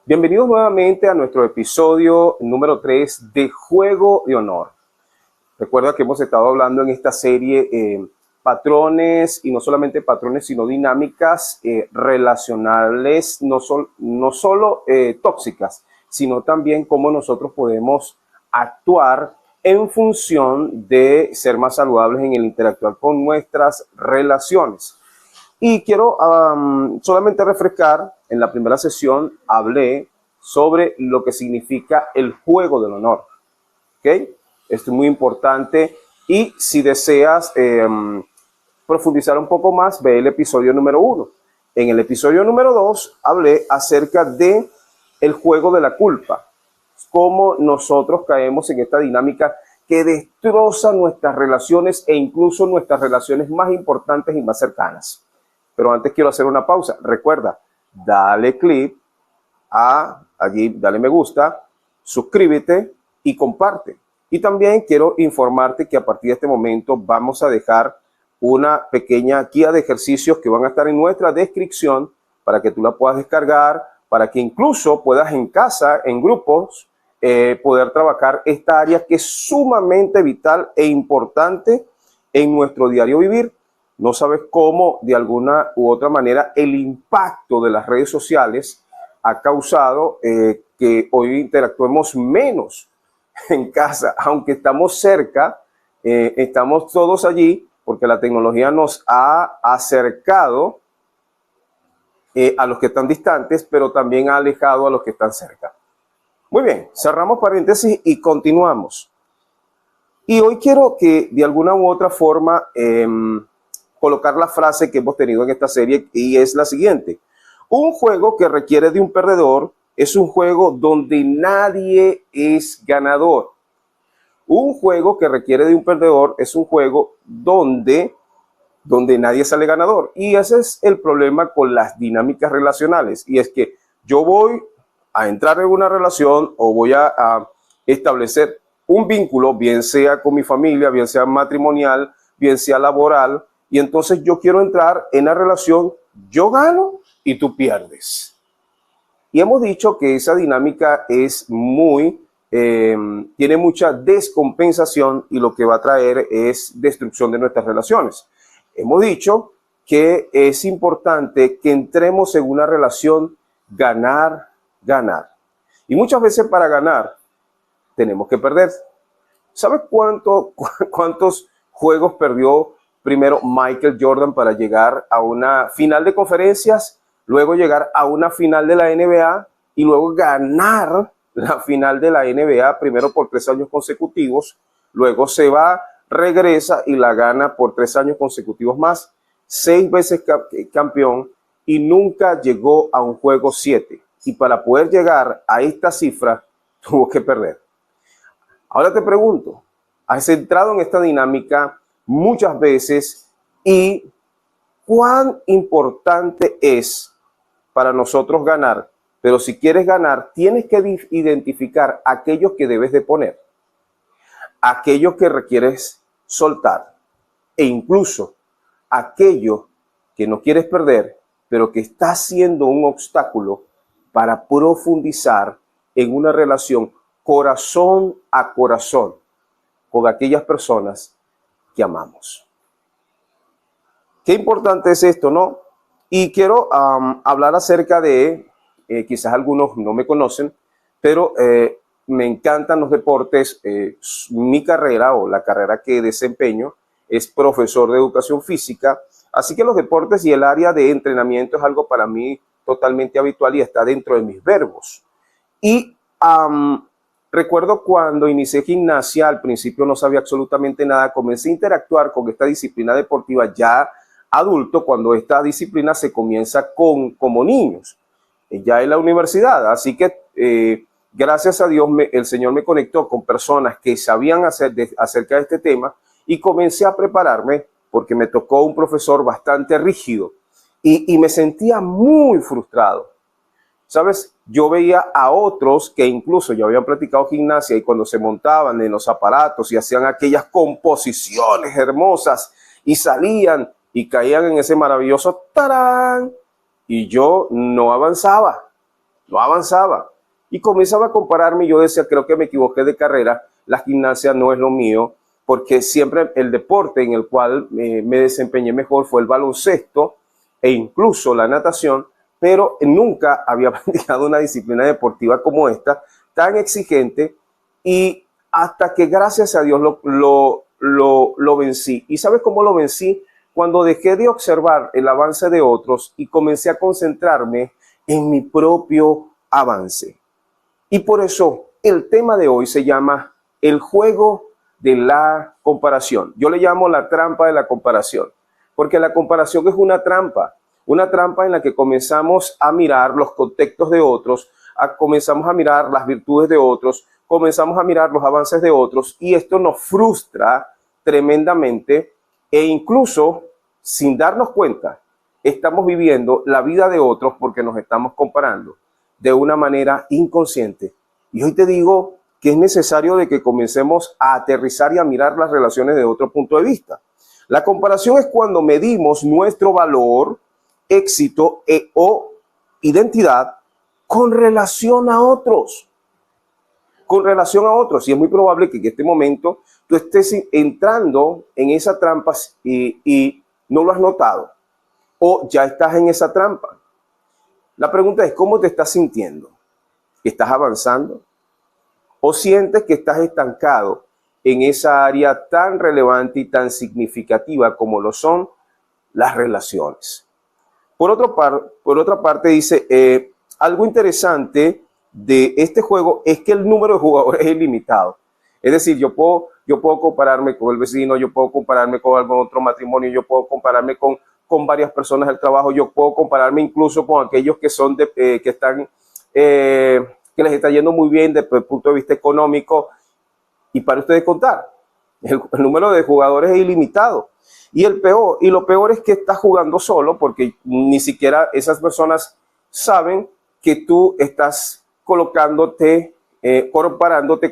Bienvenidos nuevamente a nuestro episodio número 3 de Juego de Honor. Recuerda que hemos estado hablando en esta serie patrones, y no solamente patrones, sino dinámicas relacionales, no solo tóxicas, sino también cómo nosotros podemos actuar en función de ser más saludables en el interactuar con nuestras relaciones. Y quiero solamente refrescar, en la primera sesión hablé sobre lo que significa el juego del honor. ¿Ok? Esto es muy importante y si deseas profundizar un poco más, ve el episodio número 1. En el episodio número 2 hablé acerca de el juego de la culpa, cómo nosotros caemos en esta dinámica que destroza nuestras relaciones e incluso nuestras relaciones más importantes y más cercanas. Pero antes quiero hacer una pausa. Recuerda, dale click allí, dale me gusta, suscríbete y comparte. Y también quiero informarte que a partir de este momento vamos a dejar una pequeña guía de ejercicios que van a estar en nuestra descripción para que tú la puedas descargar, para que incluso puedas en casa, en grupos, poder trabajar esta área que es sumamente vital e importante en nuestro diario vivir. No sabes cómo, de alguna u otra manera, el impacto de las redes sociales ha causado que hoy interactuemos menos en casa, aunque estamos cerca, estamos todos allí, porque la tecnología nos ha acercado a los que están distantes, pero también ha alejado a los que están cerca. Muy bien, cerramos paréntesis y continuamos. Y hoy quiero que de alguna u otra forma colocar la frase que hemos tenido en esta serie, y es la siguiente: un juego que requiere de un perdedor es un juego donde nadie es ganador. Un juego que requiere de un perdedor es un juego donde nadie sale ganador. Y ese es el problema con las dinámicas relacionales. Y es que yo voy a entrar en una relación o voy a establecer un vínculo, bien sea con mi familia, bien sea matrimonial, bien sea laboral, y entonces yo quiero entrar en la relación, yo gano y tú pierdes. Y hemos dicho que esa dinámica es tiene mucha descompensación y lo que va a traer es destrucción de nuestras relaciones. Hemos dicho que es importante que entremos en una relación ganar, ganar. Y muchas veces para ganar tenemos que perder. ¿Sabes cuántos juegos perdió primero Michael Jordan para llegar a una final de conferencias, luego llegar a una final de la NBA y luego ganar la final de la NBA primero por 3 años consecutivos, luego se va, regresa y la gana por 3 años consecutivos más, 6 veces campeón y nunca llegó a un juego 7? Y para poder llegar a esta cifra tuvo que perder. Ahora te pregunto, ¿has entrado en esta dinámica muchas veces y cuán importante es para nosotros ganar? Pero si quieres ganar, tienes que identificar aquellos que debes de poner, aquellos que requieres soltar e incluso aquello que no quieres perder, pero que está siendo un obstáculo para profundizar en una relación corazón a corazón con aquellas personas que amamos. Qué importante es esto, ¿no? Y quiero hablar acerca de, quizás algunos no me conocen, pero me encantan los deportes. Mi carrera o la carrera que desempeño es profesor de educación física, así que los deportes y el área de entrenamiento es algo para mí totalmente habitual y está dentro de mis verbos. Y recuerdo cuando inicié gimnasia, al principio no sabía absolutamente nada, comencé a interactuar con esta disciplina deportiva ya adulto, cuando esta disciplina se comienza como niños, ya en la universidad. Así que gracias a Dios el Señor me conectó con personas que sabían acerca de este tema y comencé a prepararme porque me tocó un profesor bastante rígido y me sentía muy frustrado. ¿Sabes? Yo veía a otros que incluso ya habían practicado gimnasia y cuando se montaban en los aparatos y hacían aquellas composiciones hermosas y salían y caían en ese maravilloso tarán, y yo no avanzaba. no avanzaba. Y comenzaba a compararme y yo decía, creo que me equivoqué de carrera, la gimnasia no es lo mío, porque siempre el deporte en el cual me desempeñé mejor fue el baloncesto e incluso la natación, pero nunca había practicado una disciplina deportiva como esta, tan exigente, y hasta que gracias a Dios lo vencí. ¿Y sabes cómo lo vencí? Cuando dejé de observar el avance de otros y comencé a concentrarme en mi propio avance. Y por eso el tema de hoy se llama el juego de la comparación. Yo le llamo la trampa de la comparación, porque la comparación es una trampa en la que comenzamos a mirar los contextos de otros, comenzamos a mirar las virtudes de otros, comenzamos a mirar los avances de otros, y esto nos frustra tremendamente, e incluso sin darnos cuenta estamos viviendo la vida de otros porque nos estamos comparando de una manera inconsciente. Y hoy te digo que es necesario de que comencemos a aterrizar y a mirar las relaciones de otro punto de vista. La comparación es cuando medimos nuestro valor, éxito o identidad con relación a otros. Con relación a otros. Y es muy probable que en este momento tú estés entrando en esa trampa y no lo has notado. O ya estás en esa trampa. La pregunta es, ¿cómo te estás sintiendo? ¿Estás avanzando? ¿O sientes que estás estancado en esa área tan relevante y tan significativa como lo son las relaciones? Por otra parte dice, algo interesante de este juego es que el número de jugadores es ilimitado. Es decir, yo puedo compararme con el vecino, yo puedo compararme con algún otro matrimonio, yo puedo compararme con varias personas del trabajo, yo puedo compararme incluso con aquellos que son que están que les está yendo muy bien desde el punto de vista económico, y para ustedes contar, el número de jugadores es ilimitado. Y lo peor es que estás jugando solo, porque ni siquiera esas personas saben que tú estás comparándote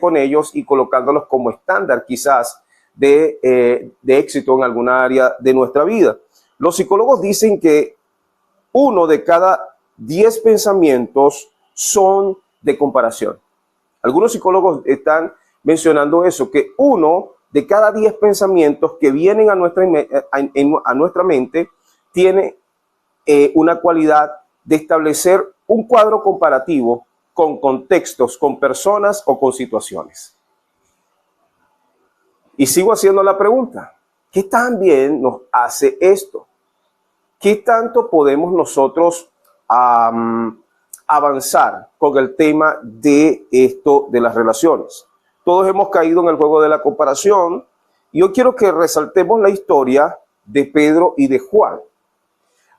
con ellos y colocándolos como estándar quizás de éxito en alguna área de nuestra vida. Los psicólogos dicen que 1 de cada 10 pensamientos son de comparación. Algunos psicólogos están mencionando eso, que 1 de cada 10 pensamientos que vienen a nuestra mente tiene una cualidad de establecer un cuadro comparativo con contextos, con personas o con situaciones. Y sigo haciendo la pregunta, ¿qué tan bien nos hace esto? ¿Qué tanto podemos nosotros avanzar con el tema de esto de las relaciones? Todos hemos caído en el juego de la comparación, y yo quiero que resaltemos la historia de Pedro y de Juan.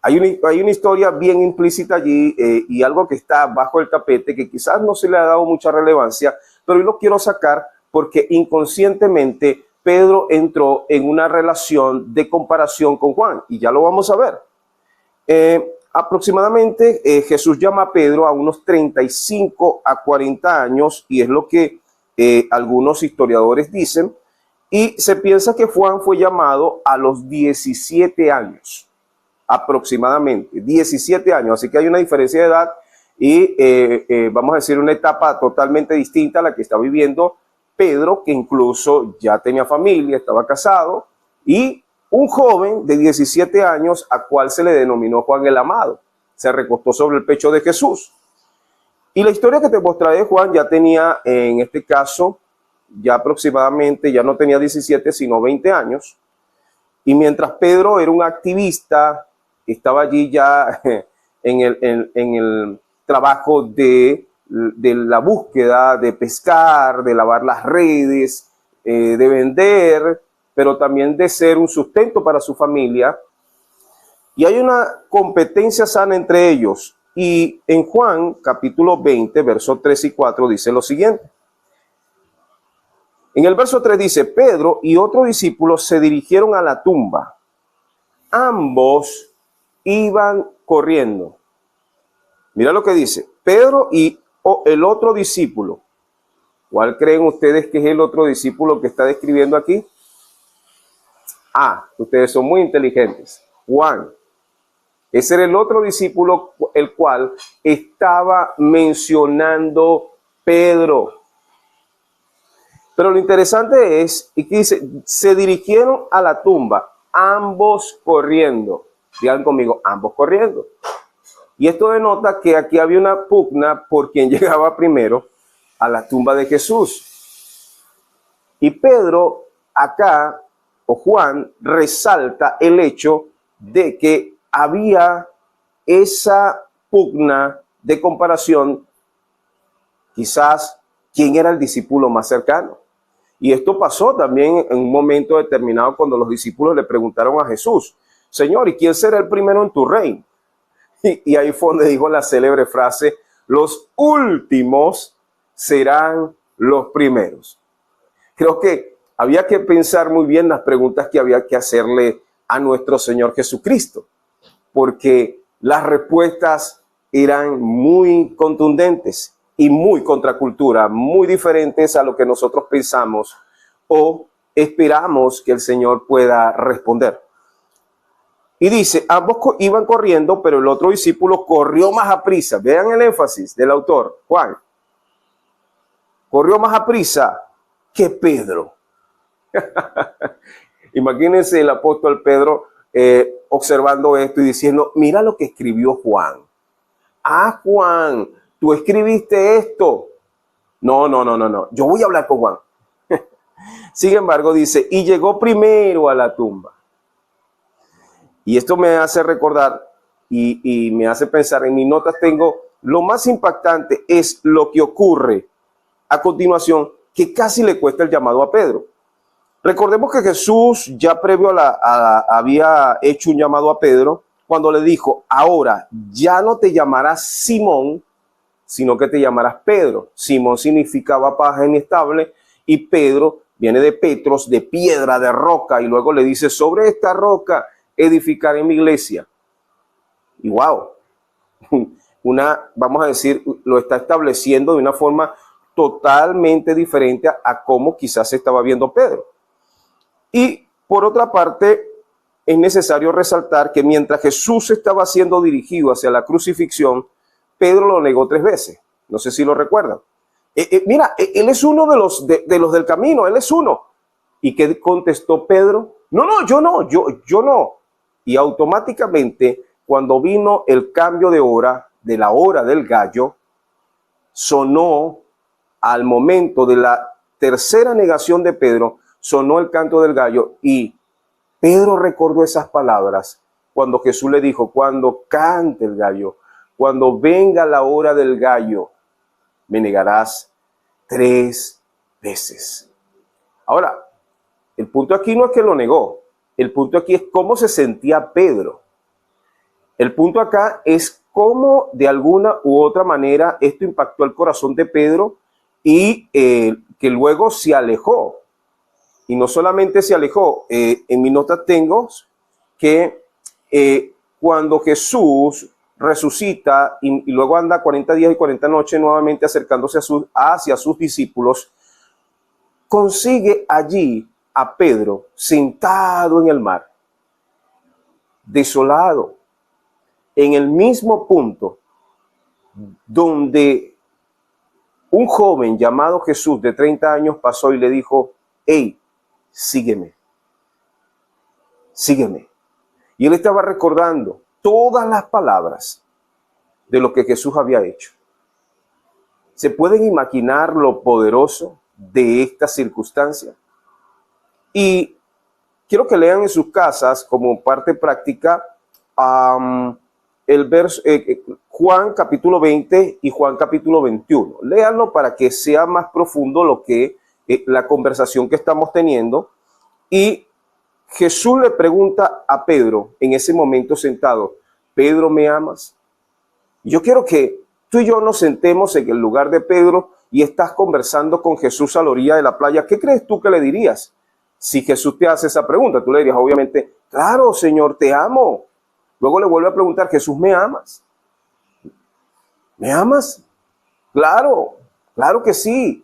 Hay una historia bien implícita allí y algo que está bajo el tapete que quizás no se le ha dado mucha relevancia, pero yo lo quiero sacar porque inconscientemente Pedro entró en una relación de comparación con Juan, y ya lo vamos a ver. Aproximadamente Jesús llama a Pedro a unos 35 a 40 años, y es lo que algunos historiadores dicen, y se piensa que Juan fue llamado a los 17 años, aproximadamente 17 años, así que hay una diferencia de edad y vamos a decir una etapa totalmente distinta a la que está viviendo Pedro, que incluso ya tenía familia, estaba casado, y un joven de 17 años a cual se le denominó Juan el Amado, se recostó sobre el pecho de Jesús. Y la historia que te mostraré de Juan ya tenía, en este caso, ya aproximadamente, ya no tenía 17, sino 20 años. Y mientras Pedro era un activista, estaba allí ya en el trabajo de la búsqueda, de pescar, de lavar las redes, de vender, pero también de ser un sustento para su familia. Y hay una competencia sana entre ellos. Y en Juan, capítulo 20, versos 3 y 4, dice lo siguiente. En el verso 3 dice, Pedro y otro discípulo se dirigieron a la tumba. Ambos iban corriendo. Mira lo que dice, Pedro y el otro discípulo. ¿Cuál creen ustedes que es el otro discípulo que está describiendo aquí? Ustedes son muy inteligentes. Juan. Ese era el otro discípulo, el cual estaba mencionando Pedro. Pero lo interesante es, y que dice, se dirigieron a la tumba, ambos corriendo. Digan conmigo, ambos corriendo. Y esto denota que aquí había una pugna por quien llegaba primero a la tumba de Jesús. Y Pedro acá, o Juan, resalta el hecho de que había esa pugna de comparación, quizás quién era el discípulo más cercano. Y esto pasó también en un momento determinado cuando los discípulos le preguntaron a Jesús, Señor, ¿y quién será el primero en tu reino? Y ahí fue donde dijo la célebre frase, los últimos serán los primeros. Creo que había que pensar muy bien las preguntas que había que hacerle a nuestro Señor Jesucristo, porque las respuestas eran muy contundentes y muy contracultura, muy diferentes a lo que nosotros pensamos o esperamos que el Señor pueda responder. Y dice, ambos iban corriendo, pero el otro discípulo corrió más a prisa. Vean el énfasis del autor, Juan. Corrió más a prisa que Pedro. Imagínense el apóstol Pedro observando esto y diciendo, mira lo que escribió Juan. Ah, Juan, tú escribiste esto. No. Yo voy a hablar con Juan. Sin embargo, dice, y llegó primero a la tumba. Y esto me hace recordar y me hace pensar, en mis notas tengo, lo más impactante es lo que ocurre a continuación, que casi le cuesta el llamado a Pedro. Recordemos que Jesús ya previo había hecho un llamado a Pedro cuando le dijo, ahora ya no te llamarás Simón, sino que te llamarás Pedro. Simón significaba paja inestable y Pedro viene de Petros, de piedra, de roca, y luego le dice, sobre esta roca edificaré mi iglesia. Y wow, vamos a decir, lo está estableciendo de una forma totalmente diferente a cómo quizás se estaba viendo Pedro. Y por otra parte, es necesario resaltar que mientras Jesús estaba siendo dirigido hacia la crucifixión, Pedro lo negó 3 veces. No sé si lo recuerdan. Mira, él es uno de los del camino, él es uno. ¿Y qué contestó Pedro? No, yo no. Y automáticamente, cuando vino el cambio de hora, de la hora del gallo, sonó al momento de la tercera negación de Pedro, sonó el canto del gallo y Pedro recordó esas palabras cuando Jesús le dijo, cuando cante el gallo, cuando venga la hora del gallo, me negarás 3 veces. Ahora, el punto aquí no es que lo negó, el punto aquí es cómo se sentía Pedro. El punto acá es cómo de alguna u otra manera esto impactó el corazón de Pedro y que luego se alejó. Y no solamente se alejó, en mi nota tengo que cuando Jesús resucita y luego anda 40 días y 40 noches nuevamente acercándose hacia sus discípulos, consigue allí a Pedro sentado en el mar, desolado, en el mismo punto donde un joven llamado Jesús de 30 años pasó y le dijo, hey, sígueme. Y él estaba recordando todas las palabras de lo que Jesús había hecho. ¿Se pueden imaginar lo poderoso de esta circunstancia? Y quiero que lean en sus casas como parte práctica el verso, Juan capítulo 20 y Juan capítulo 21. Léanlo para que sea más profundo lo que la conversación que estamos teniendo. Y Jesús le pregunta a Pedro en ese momento sentado, Pedro, ¿me amas? Yo quiero que tú y yo nos sentemos en el lugar de Pedro y estás conversando con Jesús a la orilla de la playa. ¿Qué crees tú que le dirías? Si Jesús te hace esa pregunta, tú le dirías obviamente, claro, Señor, te amo. Luego le vuelve a preguntar, Jesús, ¿me amas? ¿Me amas? Claro que sí,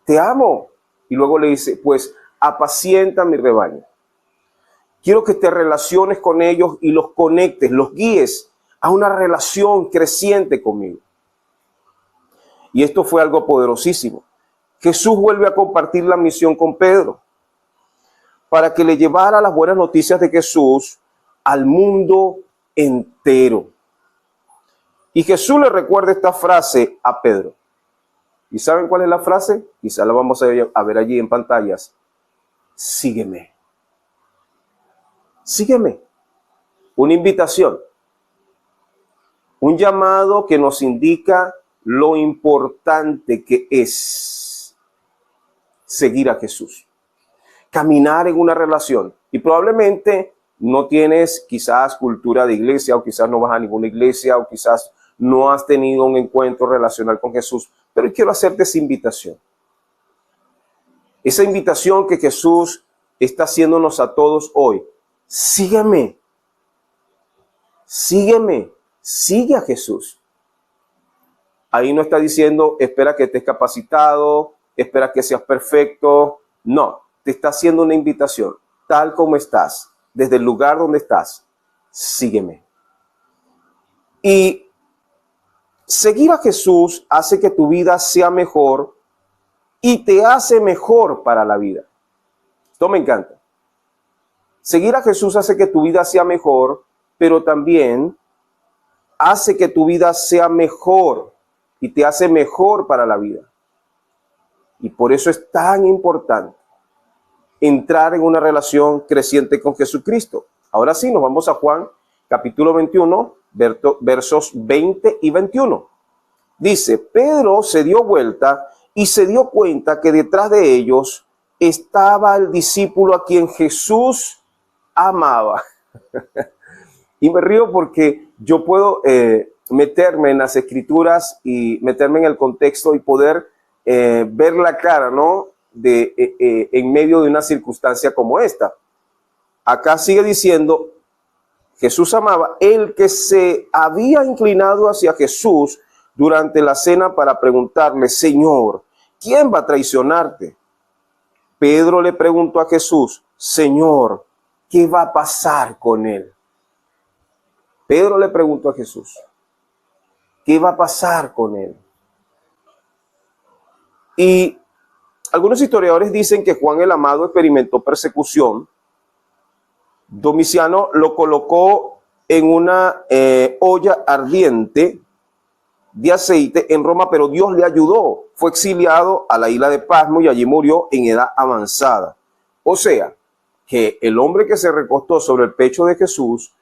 te amo. Y luego le dice, pues apacienta mi rebaño. Quiero que te relaciones con ellos y los conectes, los guíes a una relación creciente conmigo. Y esto fue algo poderosísimo. Jesús vuelve a compartir la misión con Pedro para que le llevara las buenas noticias de Jesús al mundo entero. Y Jesús le recuerda esta frase a Pedro. ¿Y saben cuál es la frase? Quizá la vamos a ver allí en pantallas. Sígueme. Sígueme. Una invitación. Un llamado que nos indica lo importante que es seguir a Jesús. Caminar en una relación. Y probablemente no tienes quizás cultura de iglesia, o quizás no vas a ninguna iglesia, o quizás no has tenido un encuentro relacional con Jesús. Pero quiero hacerte esa invitación. Esa invitación que Jesús está haciéndonos a todos hoy. Sígueme. Sígueme. Sigue a Jesús. Ahí no está diciendo, espera que estés capacitado, espera que seas perfecto. No, te está haciendo una invitación. Tal como estás, desde el lugar donde estás, sígueme. Y seguir a Jesús hace que tu vida sea mejor y te hace mejor para la vida. Esto me encanta. Seguir a Jesús hace que tu vida sea mejor, pero también hace que tu vida sea mejor y te hace mejor para la vida. Y por eso es tan importante entrar en una relación creciente con Jesucristo. Ahora sí, nos vamos a Juan, capítulo 21, versos 20 y 21. Dice, Pedro se dio vuelta y se dio cuenta que detrás de ellos estaba el discípulo a quien Jesús amaba. Y me río porque yo puedo meterme en las escrituras y meterme en el contexto y poder ver la cara, ¿no? En medio de una circunstancia como esta. Acá sigue diciendo, Jesús amaba, el que se había inclinado hacia Jesús durante la cena para preguntarle, Señor, ¿quién va a traicionarte? Pedro le preguntó a Jesús, Señor, ¿qué va a pasar con él? Pedro le preguntó a Jesús, ¿qué va a pasar con él? Y algunos historiadores dicen que Juan el Amado experimentó persecución. Domiciano lo colocó en una olla ardiente de aceite en Roma, pero Dios le ayudó. Fue exiliado a la isla de Pasmo y allí murió en edad avanzada. O sea, que el hombre que se recostó sobre el pecho de Jesús,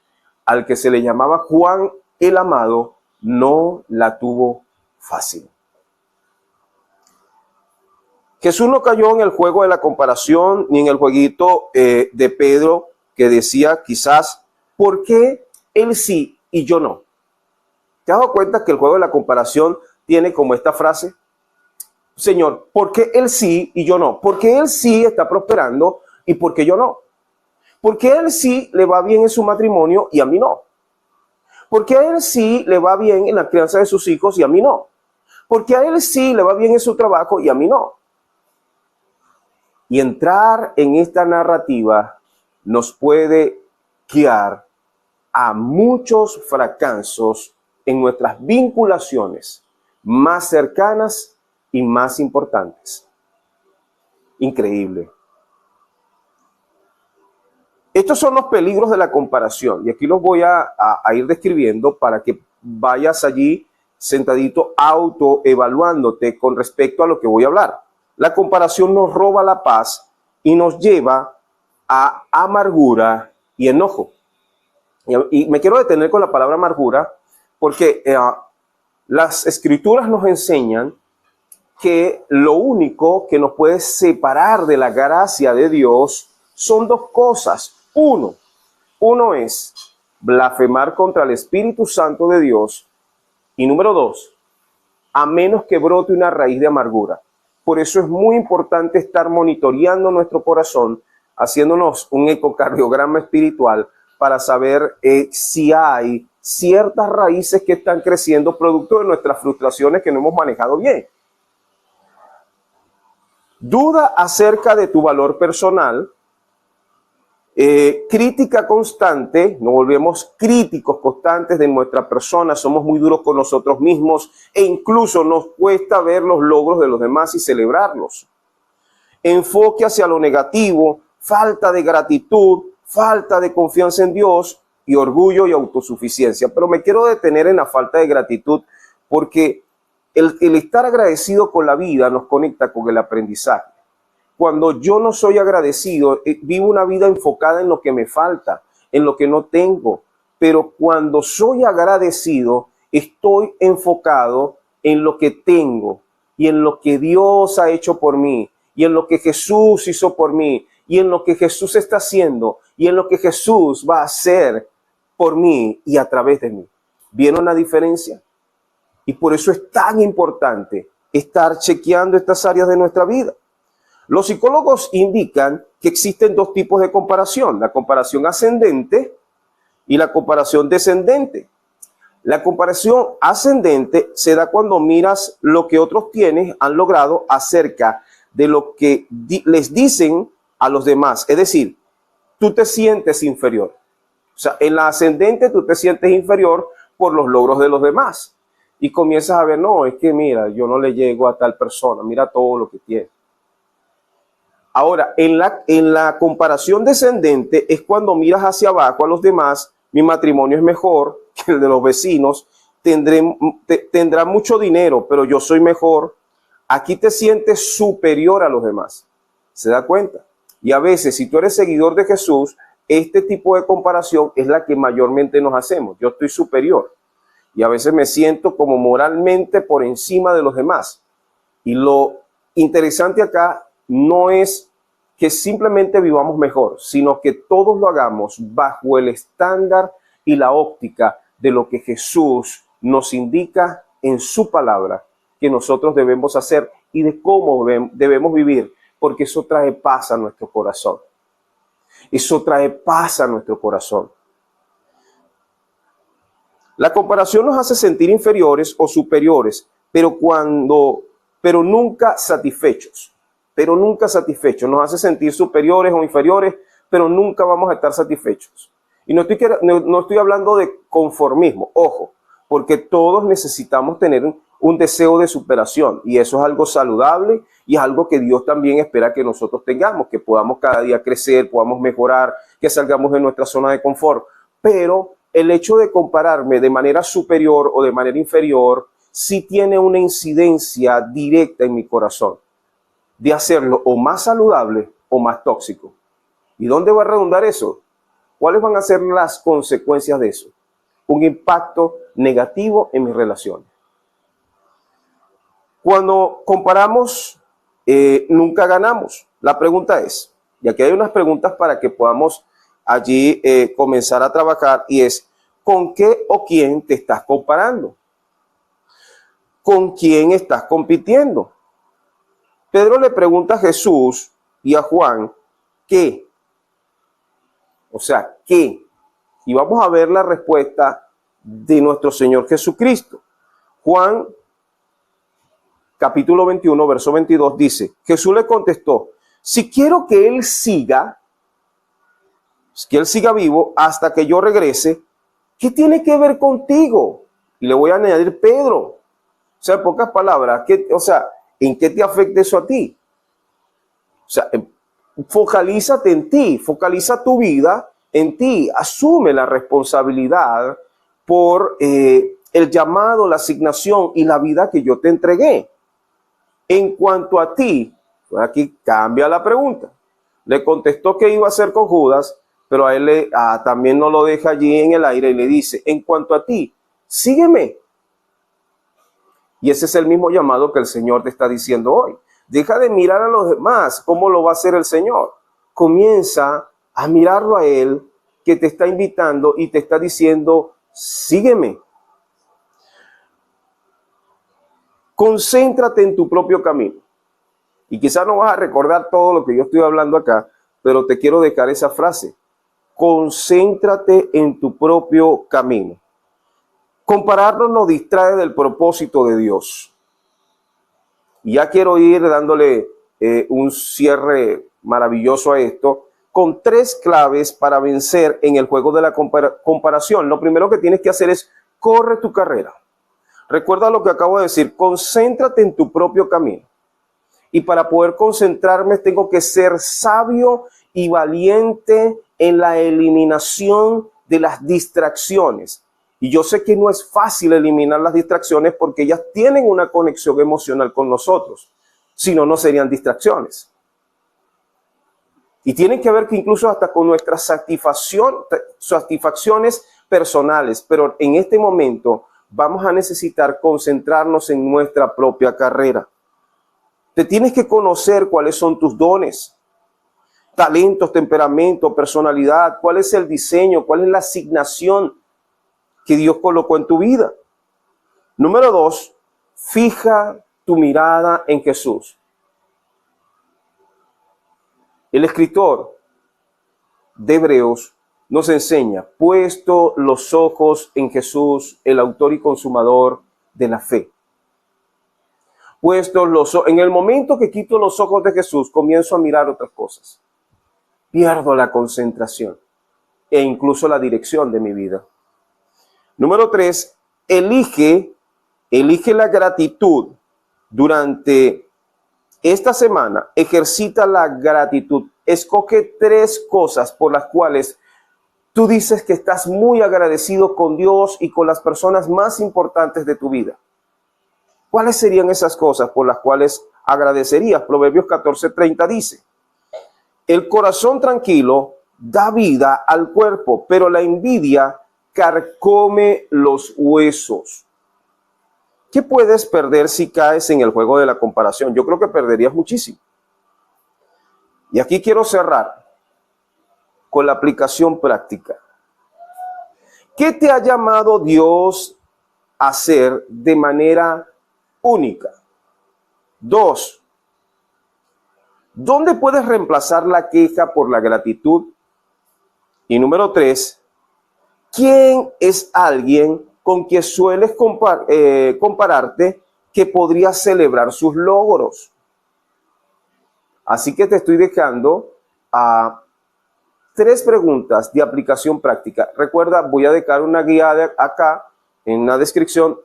al que se le llamaba Juan el Amado, no la tuvo fácil. Jesús no cayó en el juego de la comparación ni en el jueguito de Pedro que decía quizás, ¿por qué él sí y yo no? ¿Te has dado cuenta que el juego de la comparación tiene como esta frase? Señor, ¿por qué él sí y yo no? ¿Por qué él sí está prosperando y por qué yo no? ¿Por qué a él sí le va bien en su matrimonio y a mí no? ¿Por qué a él sí le va bien en la crianza de sus hijos y a mí no? ¿Por qué a él sí le va bien en su trabajo y a mí no? Y entrar en esta narrativa nos puede guiar a muchos fracasos en nuestras vinculaciones más cercanas y más importantes. Increíble. Estos son los peligros de la comparación y aquí los voy a ir describiendo para que vayas allí sentadito autoevaluándote con respecto a lo que voy a hablar. La comparación nos roba la paz y nos lleva a amargura y enojo. Y me quiero detener con la palabra amargura porque las escrituras nos enseñan que lo único que nos puede separar de la gracia de Dios son dos cosas. Uno es blasfemar contra el Espíritu Santo de Dios. Y número dos, a menos que brote una raíz de amargura. Por eso es muy importante estar monitoreando nuestro corazón, haciéndonos un ecocardiograma espiritual para saber si hay ciertas raíces que están creciendo producto de nuestras frustraciones que no hemos manejado bien. Duda acerca de tu valor personal Crítica constante, nos volvemos críticos constantes de nuestra persona, somos muy duros con nosotros mismos e incluso nos cuesta ver los logros de los demás y celebrarlos. Enfoque hacia lo negativo, falta de gratitud, falta de confianza en Dios y orgullo y autosuficiencia. Pero me quiero detener en la falta de gratitud porque el estar agradecido con la vida nos conecta con el aprendizaje. Cuando yo no soy agradecido, vivo una vida enfocada en lo que me falta, en lo que no tengo. Pero cuando soy agradecido, estoy enfocado en lo que tengo y en lo que Dios ha hecho por mí y en lo que Jesús hizo por mí y en lo que Jesús está haciendo y en lo que Jesús va a hacer por mí y a través de mí. ¿Vieron la diferencia? Y por eso es tan importante estar chequeando estas áreas de nuestra vida. Los psicólogos indican que existen dos tipos de comparación, la comparación ascendente y la comparación descendente. La comparación ascendente se da cuando miras lo que otros han logrado acerca de lo que les dicen a los demás. Es decir, tú te sientes inferior. O sea, en la ascendente tú te sientes inferior por los logros de los demás. Y comienzas a ver, no, es que mira, yo no le llego a tal persona, mira todo lo que tiene. Ahora, en la comparación descendente es cuando miras hacia abajo a los demás, mi matrimonio es mejor que el de los vecinos, tendrá mucho dinero, pero yo soy mejor. Aquí te sientes superior a los demás. ¿Se da cuenta? Y a veces, si tú eres seguidor de Jesús, este tipo de comparación es la que mayormente nos hacemos. Yo estoy superior. Y a veces me siento como moralmente por encima de los demás. Y lo interesante acá no es que simplemente vivamos mejor, sino que todos lo hagamos bajo el estándar y la óptica de lo que Jesús nos indica en su palabra que nosotros debemos hacer y de cómo debemos vivir, porque eso trae paz a nuestro corazón. Eso trae paz a nuestro corazón. La comparación nos hace sentir inferiores o superiores, pero nunca satisfechos. Pero nunca satisfechos. Nos hace sentir superiores o inferiores, pero nunca vamos a estar satisfechos. Y no estoy hablando de conformismo, ojo, porque todos necesitamos tener un deseo de superación y eso es algo saludable y es algo que Dios también espera que nosotros tengamos, que podamos cada día crecer, podamos mejorar, que salgamos de nuestra zona de confort. Pero el hecho de compararme de manera superior o de manera inferior sí tiene una incidencia directa en mi corazón, de hacerlo o más saludable o más tóxico. ¿Y dónde va a redundar eso? ¿Cuáles van a ser las consecuencias de eso? Un impacto negativo en mis relaciones. Cuando comparamos, nunca ganamos. La pregunta es, y aquí hay unas preguntas para que podamos allí comenzar a trabajar, y es, ¿con qué o quién te estás comparando? ¿Con quién estás compitiendo? Pedro le pregunta a Jesús y a Juan, ¿qué? O sea, ¿qué? Y vamos a ver la respuesta de nuestro Señor Jesucristo. Juan, capítulo 21, verso 22, dice, Jesús le contestó, si quiero que Él siga vivo hasta que yo regrese, ¿qué tiene que ver contigo? Y le voy a añadir Pedro. O sea, en pocas palabras, ¿en qué te afecta eso a ti? O sea, focalízate en ti, focaliza tu vida en ti, asume la responsabilidad por el llamado, la asignación y la vida que yo te entregué. En cuanto a ti, pues aquí cambia la pregunta. Le contestó que iba a hacer con Judas, pero a él también no lo deja allí en el aire y le dice, en cuanto a ti, sígueme. Y ese es el mismo llamado que el Señor te está diciendo hoy. Deja de mirar a los demás, ¿cómo lo va a hacer el Señor? Comienza a mirarlo a Él, que te está invitando y te está diciendo, sígueme. Concéntrate en tu propio camino. Y quizás no vas a recordar todo lo que yo estoy hablando acá, pero te quiero dejar esa frase. Concéntrate en tu propio camino. Compararnos nos distrae del propósito de Dios. Y ya quiero ir dándole un cierre maravilloso a esto. con 3 claves para vencer en el juego de la comparación. Lo primero que tienes que hacer es corre tu carrera. Recuerda lo que acabo de decir, concéntrate en tu propio camino. Y para poder concentrarme tengo que ser sabio y valiente en la eliminación de las distracciones. Y yo sé que no es fácil eliminar las distracciones porque ellas tienen una conexión emocional con nosotros. Si no, no serían distracciones. Y tienen que ver que incluso hasta con nuestras satisfacciones personales. Pero en este momento vamos a necesitar concentrarnos en nuestra propia carrera. Te tienes que conocer cuáles son tus dones, talentos, temperamento, personalidad, cuál es el diseño, cuál es la asignación que Dios colocó en tu vida. Número 2, fija tu mirada en Jesús. El escritor de Hebreos nos enseña, puesto los ojos en Jesús, el autor y consumador de la fe. En el momento que quito los ojos de Jesús, comienzo a mirar otras cosas. Pierdo la concentración e incluso la dirección de mi vida. Número 3, elige la gratitud. Durante esta semana, ejercita la gratitud. Escoge 3 cosas por las cuales tú dices que estás muy agradecido con Dios y con las personas más importantes de tu vida. ¿Cuáles serían esas cosas por las cuales agradecerías? Proverbios 14:30 dice, el corazón tranquilo da vida al cuerpo, pero la envidia carcome los huesos. ¿Qué puedes perder si caes en el juego de la comparación? Yo creo que perderías muchísimo. Y aquí quiero cerrar con la aplicación práctica. ¿Qué te ha llamado Dios a hacer de manera única? 2. ¿Dónde puedes reemplazar la queja por la gratitud? Y número 3, ¿quién es alguien con quien sueles compararte que podría celebrar sus logros? Así que te estoy dejando a 3 preguntas de aplicación práctica. Recuerda, voy a dejar una guía acá en la descripción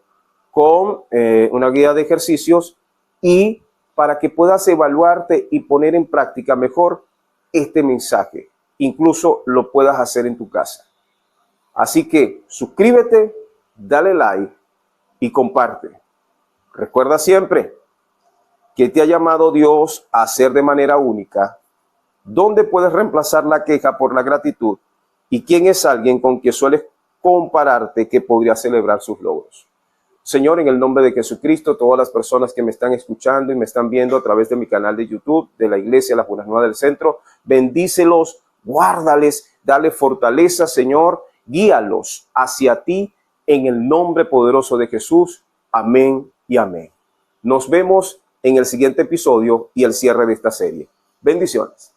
con una guía de ejercicios y para que puedas evaluarte y poner en práctica mejor este mensaje. Incluso lo puedas hacer en tu casa. Así que suscríbete, dale like y comparte. Recuerda siempre que te ha llamado Dios a hacer de manera única. ¿Dónde puedes reemplazar la queja por la gratitud? ¿Y quién es alguien con quien sueles compararte que podría celebrar sus logros? Señor, en el nombre de Jesucristo, todas las personas que me están escuchando y me están viendo a través de mi canal de YouTube, de la Iglesia Las Buenas Nuevas del Centro, bendícelos, guárdales, dale fortaleza, Señor, guíalos hacia ti en el nombre poderoso de Jesús. Amén y amén. Nos vemos en el siguiente episodio y el cierre de esta serie. Bendiciones.